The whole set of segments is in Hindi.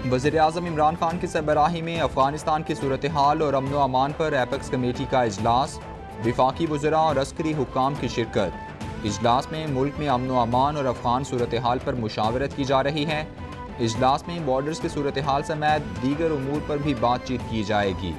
वज़ीर-ए-आज़म इमरान खान की सरबराही में अफगानिस्तान की सूरत हाल और अमन व अमान पर एपेक्स कमेटी का इजलास, विफाकी वज़रा और अस्करी हुक्काम की शिरकत। इजलास में मुल्क में अमन व अमान और अफगान सूरत हाल पर मुशावरत की जा रही है। इजलास में बॉर्डर्स की सूरत हाल समेत दीगर उमूर पर भी बातचीत की जाएगी।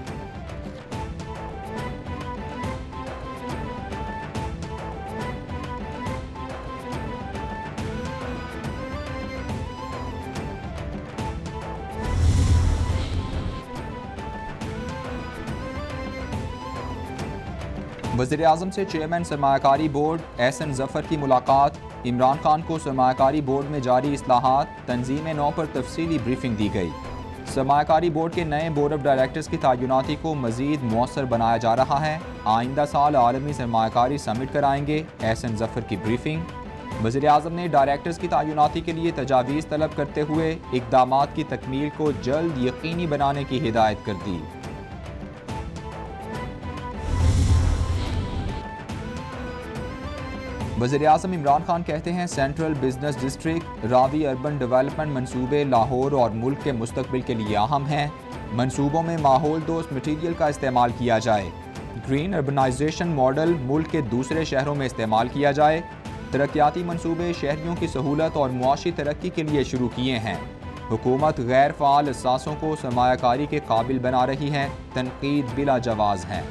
वज़ीर-ए-आज़म से चेयरमैन सरमायाकारी बोर्ड एहसन ज़फ़र की मुलाकात। इमरान खान को सरमायाकारी बोर्ड में जारी इस्लाहात तंजीम-ए-नौ पर तफसीली ब्रीफिंग दी गई। सरमायाकारी बोर्ड के नए बोर्ड ऑफ डायरेक्टर्स की तैनाती को मज़ीद मौसर बनाया जा रहा है। आइंदा साल आलमी सरमायाकारी समिट कराएंगे, एहसन ज़फ़र की ब्रीफिंग। वज़ीर-ए-आज़म ने डायरेक्टर्स की तैनाती के लिए तजावीज़ तलब करते हुए इक़दामात की तकमील को जल्द यकीनी बनाने की हिदायत कर दी। वज़ीर-ए-आज़म इमरान खान कहते हैं central business district Ravi urban development मंसूबे लाहौर और मुल्क के मुस्तकबिल के लिए अहम हैं। मंसूबों में माहौल दोस्त मटीरियल का इस्तेमाल किया जाए। ग्रीन अर्बनाइजेशन मॉडल मुल्क के दूसरे शहरों में इस्तेमाल किया जाए। तरक्याती मंसूबे शहरियों की सहूलत और मुआशी तरक्की के लिए शुरू किए हैं। हुकूमत गैर फ़ाल असासों को सरमायाकारी के काबिल बना रही है, तनकीद बिला जवाज़ है।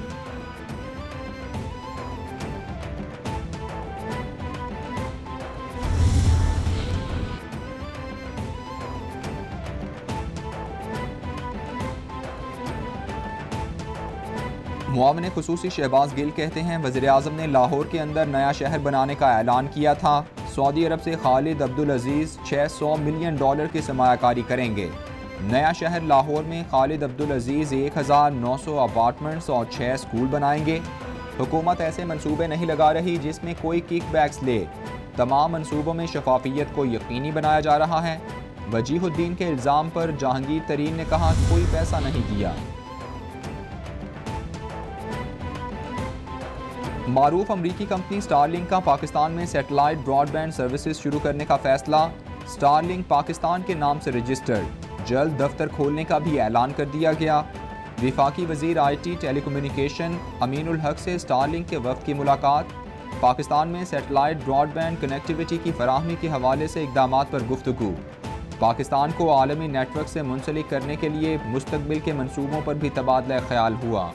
मुआविन खुसूसी शहबाज गिल कहते हैं वज़ीर-ए-आज़म ने लाहौर के अंदर नया शहर बनाने का ऐलान किया था। सऊदी अरब से खालिद अब्दुल अजीज़ $600 मिलियन की सरमायाकारी करेंगे। नया शहर लाहौर में खालिद अब्दुल अजीज़ 1900 अपार्टमेंट्स और 6 स्कूल बनाएंगे। हुकूमत ऐसे मंसूबे नहीं लगा रही जिसमें कोई किकबैक्स ले। तमाम मंसूबों में शफाफियत को यकीनी बनाया जा रहा है। वजीहुद्दीन के इल्ज़ाम पर जहांगीर तरीन ने कहा कोई पैसा नहीं दिया। मारूफ अमरीकी कंपनी स्टारलिंक का पाकिस्तान में सैटेलाइट ब्रॉडबैंड सर्विसेज शुरू करने का फैसला। स्टारलिंक पाकिस्तान के नाम से रजिस्टर्ड। जल्द दफ्तर खोलने का भी ऐलान कर दिया गया। विफाकी वजीर IT टेलीकम्युनिकेशन अमीनुल हक से स्टारलिंक के वफ्द की मुलाकात। पाकिस्तान में सैटेलाइट ब्रॉडबैंड कनेक्टिविटी की फराहमी के हवाले से इक़दामात पर गुफ्तगू। पाकिस्तान को आलमी नेटवर्क से मुंसलिक करने के लिए मुस्तकबिल के मंसूबों पर भी तबादला ख्याल हुआ।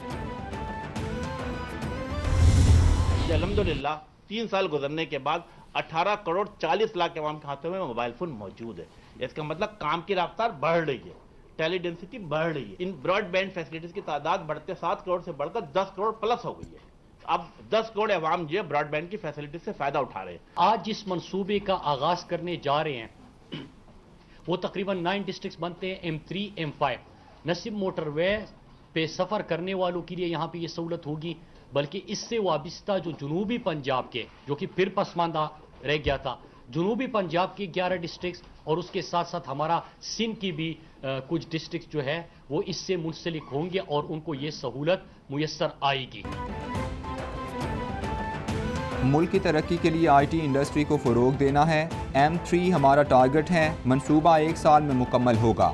अल्हम्दुलिल्लाह 3 साल गुजरने के बाद 18 करोड़ 40 लाख अवाम के हाथों में मोबाइल फोन मौजूद है। इसका मतलब काम की रफ्तार बढ़ रही है, टेली डेंसिटी बढ़ रही है। इन ब्रॉडबैंड फैसिलिटीज की तादाद बढ़ते 7 करोड़ से बढ़कर 10 करोड़ प्लस हो गई है। अब 10 करोड़ अवाम जो है ब्रॉडबैंड की फैसिलिटी से फायदा उठा रहे हैं। आज जिस मंसूबे का आगाज करने जा रहे हैं वो तकरीबन 9 डिस्ट्रिक्ट्स बनते हैं M3 M5। न सिर्फ मोटरवे पे सफर करने वालों के लिए यहाँ पे ये सहूलत होगी, बल्कि इससे वाबस्ता जो जुनूबी पंजाब के, जो कि फिर पसमानदा रह गया था, जुनूबी पंजाब के 11 डिस्ट्रिक्ट्स और उसके साथ साथ हमारा सिंध की भी कुछ डिस्ट्रिक्ट जो है वो इससे मुंसलिक होंगे और उनको ये सहूलत मुयस्सर आएगी। मुल्क की तरक्की के लिए IT इंडस्ट्री को फ़रोग देना है। M3 हमारा टारगेट है। मंसूबा 1 साल में मुकम्मल होगा।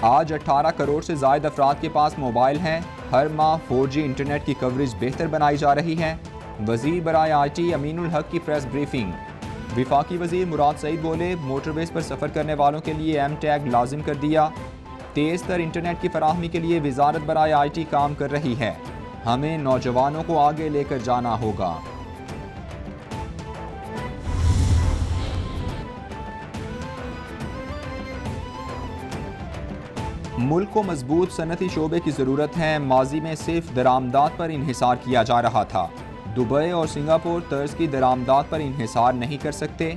आज 18 करोड़ से ज़ायद अफराद के पास मोबाइल हैं। हर माह 4G इंटरनेट की कवरेज बेहतर बनाई जा रही है। वज़ीर बराए IT अमीनुल हक की प्रेस ब्रीफिंग। विफाकी वज़ीर मुराद सईद बोले मोटरवेज पर सफ़र करने वालों के लिए M टैग लाजिम कर दिया। तेज़ तर इंटरनेट की फराहमी के लिए वजारत बराए IT काम कर रही है। हमें नौजवानों को आगे लेकर जाना होगा। मुल्क को मजबूत सनती शोबे की ज़रूरत है। माजी में सिर्फ दरामदात पर इन्हिसार किया जा रहा था। दुबई और सिंगापुर तर्ज की दरामदात पर इन्हिसार नहीं कर सकते।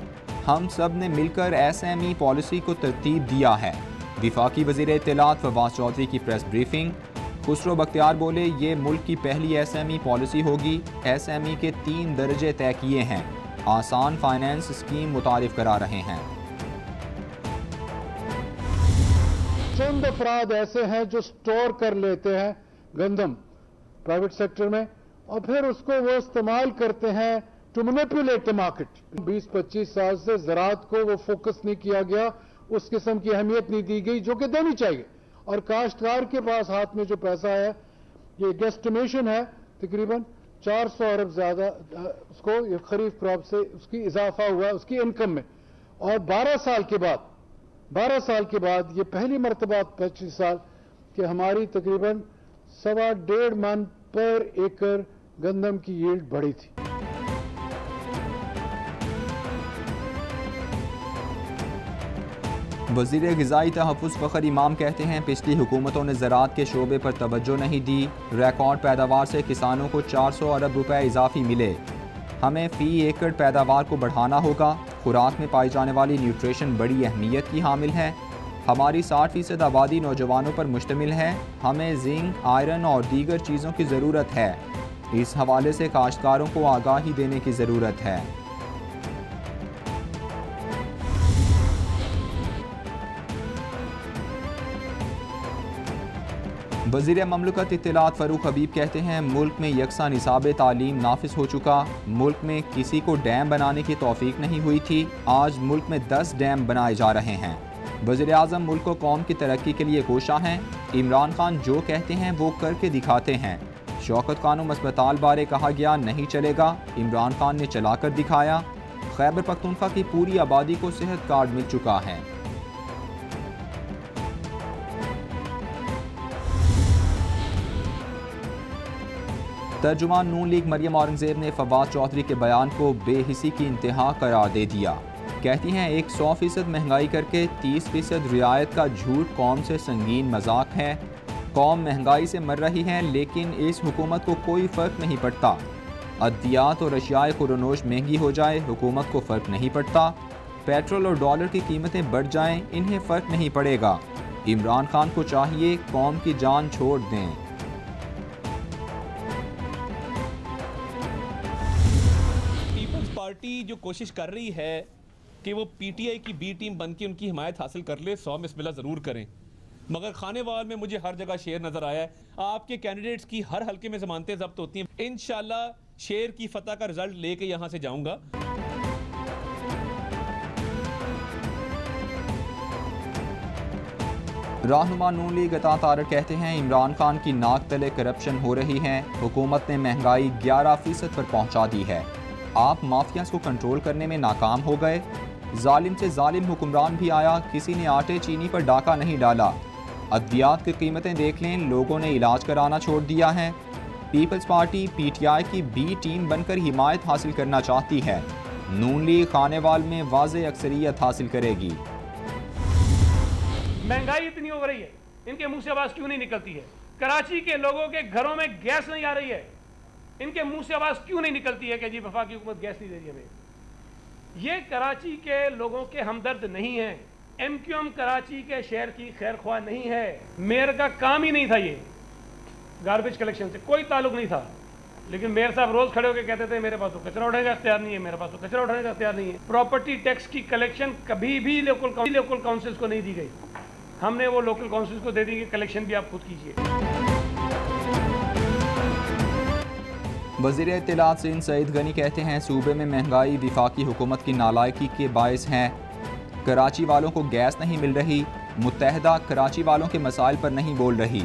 हम सब ने मिलकर SME पॉलिसी को तरतीब दिया है। विफाकी वज़ीर इत्तलात फवाद चौधरी की प्रेस ब्रीफिंग। खुसरो बख्तियार बोले ये मुल्क की पहली SME पॉलिसी होगी। SME के 3 दर्जे तय किए हैं। आसान फाइनेंस स्कीम मुतारिफ करा रहे हैं। चंद अफराद ऐसे हैं जो स्टोर कर लेते हैं गंदम प्राइवेट सेक्टर में और फिर उसको वो इस्तेमाल करते हैं टू मैनिपुलेट द मार्केट। 20-25 साल से ज़राअत को वो फोकस नहीं किया गया उस किस्म की अहमियत नहीं दी गई जो कि देनी चाहिए। और काश्तकार के पास हाथ में जो पैसा है, ये गेस्टिमेशन है तकरीबन 400 अरब ज्यादा उसको ये खरीफ क्रॉप से उसकी इजाफा हुआ उसकी इनकम में। और 12 साल के बाद ये पहली मरतबा 25 साल कि हमारी तकरीबन 1.5 मन पर एकड़ गंदम की यील्ड बढ़ी थी। वज़ीर ग़िज़ाई तहफ़्फ़ुज़ फ़ख़र इमाम कहते हैं पिछली हुकूमतों ने ज़राअत के शोबे पर तवज्जो नहीं दी। रिकॉर्ड पैदावार से किसानों को 400 अरब रुपए इजाफी मिले। हमें फ़ी एकड़ पैदावार को बढ़ाना होगा। खुराक में पाई जाने वाली न्यूट्रिशन बड़ी अहमियत की हामिल है। हमारी 60% आबादी नौजवानों पर मुश्तमिल है। हमें जिंक, आयरन और दीगर चीज़ों की ज़रूरत है। इस हवाले से काश्तकारों को आगाही देने की ज़रूरत है। वज़ीर ममलकत इत्तलात फ़ारूक हबीब कहते हैं मुल्क में यकसा निसाब तालीम नाफिज हो चुका। मुल्क में किसी को डैम बनाने की तौफीक नहीं हुई थी। आज मुल्क में 10 डैम बनाए जा रहे हैं। वज़ीर आज़म मुल्क को कौम की तरक्की के लिए कोशा हैं। इमरान खान जो कहते हैं वो करके दिखाते हैं। शौकत खानम अस्पताल बारे कहा गया नहीं चलेगा, इमरान खान ने चलाकर दिखाया। खैबर पख्तूनख्वा की पूरी आबादी को सेहत कार्ड मिल चुका है। तर्जुमान नून लीग मरियम औरंगजेब ने फवाद चौधरी के बयान को बेहिसी की इंतहा करार दे दिया। कहती हैं 100% महंगाई करके 30% रियायत का झूठ कौम से संगीन मजाक है। कौम महंगाई से मर रही है लेकिन इस हुकूमत को कोई फ़र्क नहीं पड़ता। अद्वियात और अशियाए खुरनोश महंगी हो जाए, हुकूमत को फ़र्क नहीं पड़ता। पेट्रोल और डॉलर की कीमतें बढ़ जाएं, इन्हें फ़र्क नहीं पड़ेगा। इमरान खान को चाहिए कौम की जान छोड़ दें। पार्टी जो कोशिश कर रही है कि वो पीटीआई की बी टीम बन के उनकी हिमायत हासिल कर ले, 100 में बिस्मिल्लाह ज़रूर करें। मगर खानेवाल में मुझे हर जगह शेर नज़र आया है। आपके कैंडिडेट्स की हर हल्के में ज़मानतें ज़ब्त होती हैं। इंशाल्लाह शेर की फतह का रिजल्ट लेके यहाँ से जाऊँगा। रहनुमा नून लीग अता तारक कहते हैं इमरान खान की नाक तले करप्शन हो रही है। हुकूमत ने महंगाई 11% पर पहुँचा दी है। आप माफियास को कंट्रोल करने में नाकाम हो गए। जालिम से जालिम हुक्मरान भी आया, किसी ने आटे चीनी पर डाका नहीं डाला। अद्वियात की कीमतें देख लें, लोगों ने इलाज कराना छोड़ दिया है। पीपल्स पार्टी पीटीआई की बी टीम बनकर हिमायत हासिल करना चाहती है। नून लीग खानेवाल में वाज़े अक्सरियत हासिल करेगी। महंगाई इतनी हो रही है, इनके मुंह से आवाज क्यों नहीं निकलती है? कराची के लोगों के घरों में गैस नहीं आ रही है, इनके मुंह से आवाज क्यों नहीं निकलती है कि जी वफाकी हुकूमत गैस नहीं दे रही हमें? ये कराची के लोगों के हमदर्द नहीं है। एमक्यूएम कराची के शहर की खैर ख्वाह नहीं है। मेयर का काम ही नहीं था, ये गार्बेज कलेक्शन से कोई ताल्लुक नहीं था। लेकिन मेयर साहब रोज खड़े होकर कहते थे मेरे पास तो कचरा उठाने का इख्तियार नहीं है, मेरे पास तो कचरा उठाने का इख्तियार नहीं है। प्रॉपर्टी टैक्स की कलेक्शन कभी भी लोकल काउंसिल्स को नहीं दी गई। हमने वो लोकल काउंसिल्स को दे दी कि कलेक्शन भी आप खुद कीजिए। वज़ीर इत्तलात सिंध सईद गनी कहते हैं सूबे में महंगाई विफाकी हुकूमत की नालायकी के बायस है। कराची वालों को गैस नहीं मिल रही। मुत्तहदा कराची वालों के मसाइल पर नहीं बोल रही।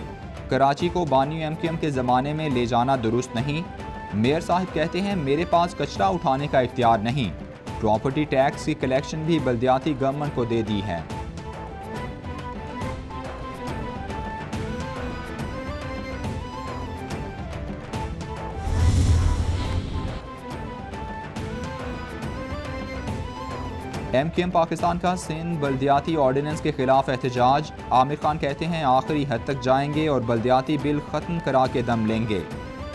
कराची को बानी एमक्यूएम के ज़माने में ले जाना दुरुस्त नहीं। मेयर साहब कहते हैं मेरे पास कचरा उठाने का इख्तियार नहीं। प्रॉपर्टी टैक्स की कलेक्शन भी बल्दियाती गवर्नमेंट को दे दी है। एमक्यूएम पाकिस्तान का सिंध बल्दियाती ऑर्डिनेंस के खिलाफ एहतजाज। आमिर खान कहते हैं आखिरी हद तक जाएंगे और बल्दियाती बिल ख़त्म करा के दम लेंगे।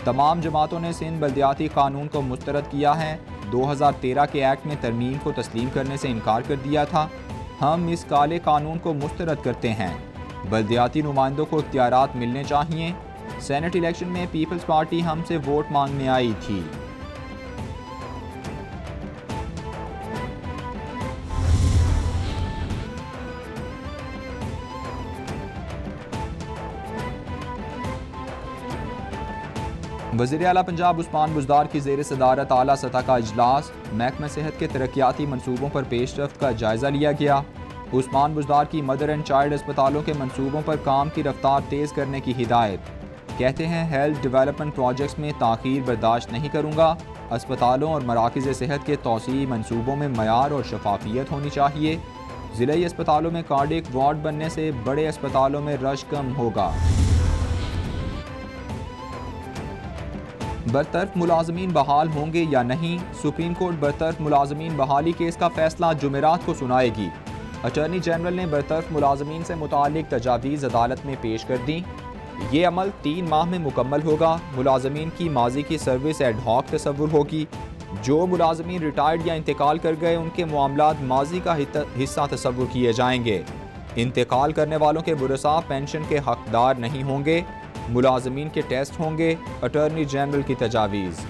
तमाम जमातों ने सिंध बल्दियाती कानून को मुस्तरद किया है। 2013 के एक्ट में तरमीम को तस्लीम करने से इनकार कर दिया था। हम इस काले कानून को मुस्तरद करते हैं। बल्दियाती नुमाइंदों को इख्तियारात मिलने चाहिए। सेनेट इलेक्शन में पीपल्स पार्टी हमसे वोट मांगने आई थी। वज़ीर आला पंजाब उस्मान बुज़दार की ज़ेर सदारत आला सतह का इजलास। महकमा सेहत के तरक्याती मनसूबों पर पेशरफ्त का जायज़ा लिया गया। उस्मान बुज़दार की मदर एंड चाइल्ड अस्पतालों के मंसूबों पर काम की रफ्तार तेज़ करने की हिदायत। कहते हैं हेल्थ डेवलपमेंट प्रोजेक्ट्स में ताख़ीर बर्दाश्त नहीं करूँगा। अस्पतालों और मराकज़ सेहत के तौसीई मंसूबों में मयार और शफाफियत होनी चाहिए। ज़िले अस्पतालों में कार्डियक वार्ड बनने से बड़े अस्पतालों में रश कम होगा। बरतरफ मुलाजमीन बहाल होंगे या नहीं, सुप्रीम कोर्ट बरतरफ मुलाजमीन बहाली केस का फैसला जुमेरात को सुनाएगी। अटॉर्नी जनरल ने बरतरफ मुलाजमीन से मुतालिक तजावीज़ अदालत में पेश कर दी। ये अमल 3 माह में मुकम्मल होगा। मुलाजमीन की माजी की सर्विस एड हॉक तस्वुर होगी। जो मुलाजमीन रिटायर्ड या इंतकाल कर गए उनके मामलात माजी का हिस्सा तस्वुर किए जाएंगे। इंतकाल करने वालों के बुरसा पेंशन के हकदार नहीं होंगे। मुलाजमीन के टेस्ट होंगे। अटॉर्नी जनरल की तजावीज़।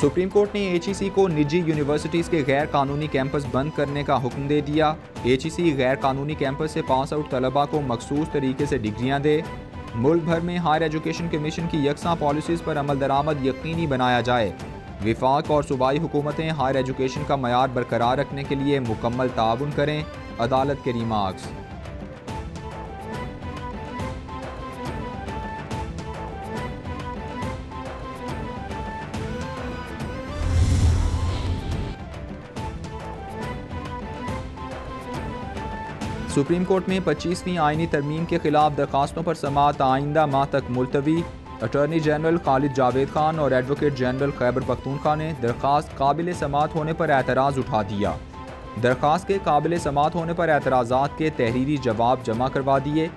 सुप्रीम कोर्ट ने HEC को निजी यूनिवर्सिटीज़ के गैर कानूनी कैंपस बंद करने का हुक्म दे दिया। HEC गैर कानूनी कैंपस से पास आउट तलबा को मखसूस तरीके से डिग्रियाँ दे। मुल्क भर में हायर एजुकेशन कमीशन की यकसा पॉलिसीज़ पर अमल दरामद यकीनी बनाया जाए। विफाक और सूबाई हुकूमतें हायर एजुकेशन का मयार बरकरार रखने के लिए मुकम्मल ताउन करें। अदालत के रिमार्क्स। सुप्रीम कोर्ट में 25वीं आईनी तरमीम के खिलाफ दरखास्तों पर समाअत आइंदा माह तक मुलतवी। अटॉर्नी जनरल खालिद जावेद खान और एडवोकेट जनरल खैबर पख्तूनख्वा ने दरखास्त काबिल समाअत होने पर एतराज़ उठा दिया। दरखास्त के काबिल समाअत होने पर एतराज़ात के तहरीरी जवाब जमा करवा दिए।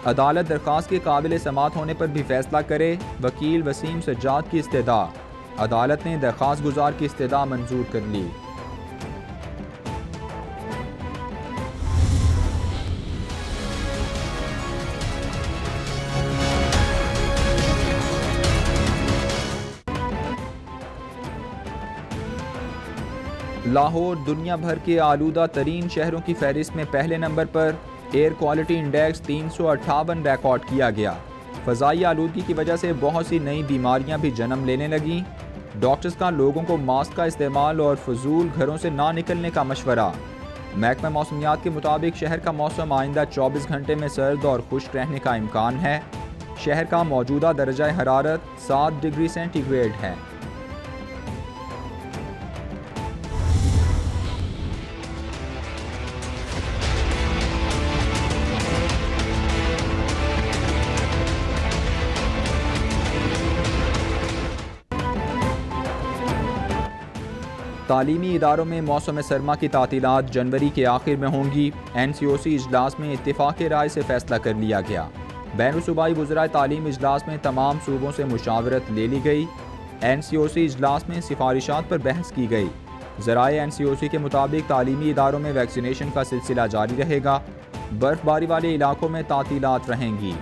अदालत दरखास्त के काबिल समाअत होने पर भी फैसला करे। वकील वसीम सज्जाद की इस्तेदा। अदालत ने दरखास्त गुजार की इस्तेदा मंजूर कर ली। लाहौर दुनिया भर के आलूदा तरीन शहरों की फहरिस्त में पहले नंबर पर। एयर क्वालिटी इंडेक्स 358 रिकॉर्ड किया गया। फ़ज़ाई आलूदगी की वजह से बहुत सी नई बीमारियां भी जन्म लेने लगीं। डॉक्टर्स का लोगों को मास्क का इस्तेमाल और फजूल घरों से ना निकलने का मशवरा। महकमा मौसमियात के मुताबिक शहर का मौसम आइंदा 24 घंटे में सर्द और खुश्क रहने का इम्कान है। शहर का मौजूदा दर्जा हरारत 7 डिग्री सेंटीग्रेड है। तालीमी इदारों में मौसम सरमा की तातीलात जनवरी के आखिर में होंगी। NCOC इजलास में इत्तेफाक राय से फैसला कर लिया गया। बैनुल सूबाई वज़राए तालीम इजलास में तमाम सूबों से मुशावरत ले ली गई। NCOC इजलास में सिफारिशात पर बहस की गई। ज़राए NCOC के मुताबिक तालीमी इदारों में वैक्सीनेशन का सिलसिला जारी रहेगा। बर्फबारी वाले इलाकों में तातीलात रहेंगी।